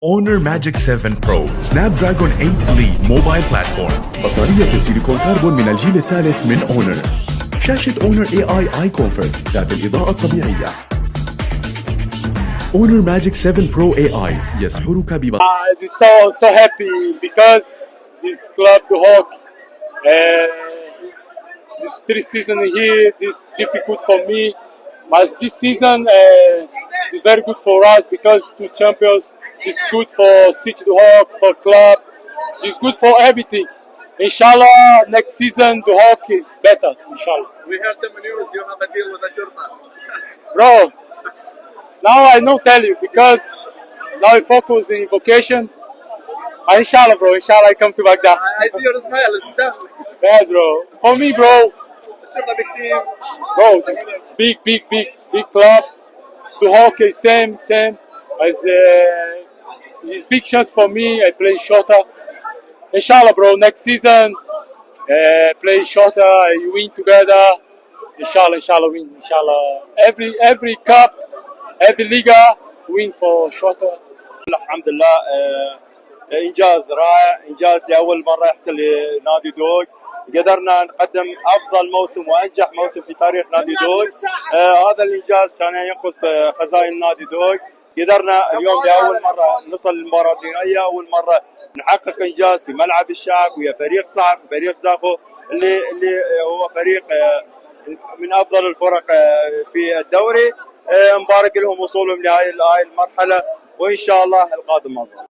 Honor Magic 7 Pro Snapdragon 8 Elite موبايل بلاتفورم. بطارية سيليكون كربون من الجيل الثالث من Honor. شاشة Honor AI Eye Comfort ذات الإضاءة الطبيعية. Honor Magic 7 Pro AI يسحرك ببطارية. So happy because this club, the Hawk, this 3 season here, this difficult for me. But this season is very good for us because 2 champions. It's good for City the Hawk, for club. It's good for everything. Inshallah, next season the Hawk is better. Inshallah. We have some news. You have a deal with Ashurta. Bro, now I not tell you because now I focus in vocation. Inshallah, bro. Inshallah, I come to Baghdad. I see your smile. Yes, bro. For me, bro. Ashurta big team. Bro, big club. The Hawk is same as this big chance for me. I play shorter. Inshallah, bro. Next season, play shorter. I win together. Inshallah, win. Inshallah, every cup, every liga, win for shorter. الحمد لله انجاز رائع، انجاز لاول مره يحصل لنادي دوق. قدرنا نقدم افضل موسم وانجح موسم في تاريخ نادي دوق. هذا الانجاز كان ينقص خزائن نادي دوق. قدرنا اليوم لاول مره نصل للمباراه النهائيه، اول مره نحقق انجاز في ملعب الشعب ويا فريق صعب، فريق زاخو اللي هو فريق من افضل الفرق في الدوري. مبارك لهم وصولهم لهذه المرحله، وان شاء الله القادم افضل.